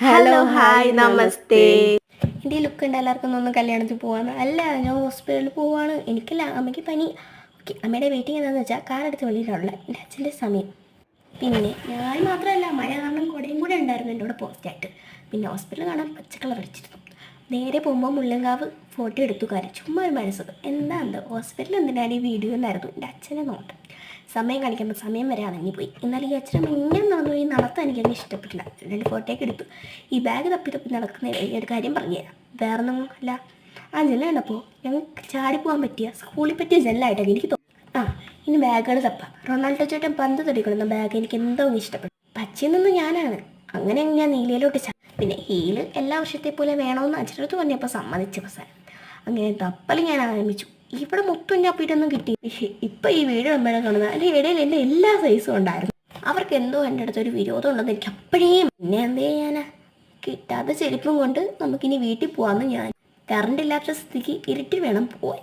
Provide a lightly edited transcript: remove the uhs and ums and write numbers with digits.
Hello hi നമസ്തേ. എൻ്റെ ഈ look ഉണ്ട് എല്ലാവർക്കും ഒന്ന് കല്യാണത്തിൽ പോവാണ്. അല്ല, ഞാൻ ഹോസ്പിറ്റലിൽ പോവാണ്. എനിക്കല്ല, അമ്മയ്ക്ക് പനി. ഓക്കെ, അമ്മയുടെ വെയിറ്റിംഗ് എന്താണെന്ന് വെച്ചാൽ കാറെടുത്ത് വെളിയിലുള്ള എൻ്റെ അച്ഛൻ്റെ സമയം. പിന്നെ ഞാൻ മാത്രമല്ല, മഴ കാരണം കുടയും കൂടെ ഉണ്ടായിരുന്നു എൻ്റെ കൂടെ പോസ്റ്റായിട്ട്. പിന്നെ ഹോസ്പിറ്റലിൽ കാണാൻ പച്ചക്കളർ അടിച്ചിരുന്നു. നേരെ പോകുമ്പോൾ മുള്ളങ്കാവ് ഫോട്ടോ എടുത്തു കാര്യം ചുമ്മാ ഒരു മനസ്സത് എന്താ ഹോസ്പിറ്റലിൽ എന്തിനാണ് ഈ വീഡിയോ എന്നായിരുന്നു എൻ്റെ അച്ഛനെ നോട്ടം. സമയം കാണിക്കുമ്പോൾ സമയം വരെ അണങ്ങിപ്പോയി. എന്നാൽ ഈ അച്ഛനെ ഇങ്ങനെ നടന്നു ഈ നടത്താൻ എനിക്കതിന് ഇഷ്ടപ്പെട്ടില്ല. രണ്ട് ഫോട്ടോയൊക്കെ എടുത്തു. ഈ ബാഗ് തപ്പി നടക്കുന്ന ഒരു കാര്യം പറഞ്ഞുതരാം. വേറൊന്നും അല്ല, ആ ജെല്ല കണ്ടപ്പോൾ ഞങ്ങൾക്ക് ചാടിപ്പോകാൻ പറ്റിയ സ്കൂളിൽ പറ്റിയ ജെല്ലായിട്ടൊക്കെ എനിക്ക് തോന്നുന്നു. ഇനി ബാഗുകൾ തപ്പാം. റൊണാൾഡോ ചേട്ടൻ പന്ത് തൊടിക്കൊള്ളുന്ന ബാഗ് എനിക്ക് എന്തോ ഇഷ്ടപ്പെട്ടു. പച്ചയിൽ നിന്ന് ഞാനാണ്. അങ്ങനെ ഞാൻ നീലയിലോട്ട് പിന്നെ ഹീല് എല്ലാ വർഷത്തെ പോലെ വേണമെന്ന് അച്ഛനടുത്ത് പറഞ്ഞപ്പോൾ സമ്മതിച്ച അവസാനം അങ്ങനെ തപ്പൽ ഞാൻ ആരംഭിച്ചു. ഇവിടെ മൊത്തം ചപ്പിട്ടൊന്നും കിട്ടി. ഇപ്പം ഈ വീഡിയോ നമ്മളെ കാണുന്നത് അതിൻ്റെ ഇടയിൽ എൻ്റെ എല്ലാ സൈസും ഉണ്ടായിരുന്നു. അവർക്ക് എന്തോ എൻ്റെ അടുത്തൊരു വിരോധം ഉണ്ടെന്ന് എനിക്ക് അപ്പോഴേ. പിന്നെ എന്ത് ചെയ്യാനാ, കിട്ടാത്ത ചെരുപ്പും കൊണ്ട് നമുക്കിനി വീട്ടിൽ പോകാമെന്ന് ഞാൻ. കറണ്ട് ഇല്ലാത്ത സ്ഥിതിക്ക് ഇരുട്ടി വേണം പോവാൻ.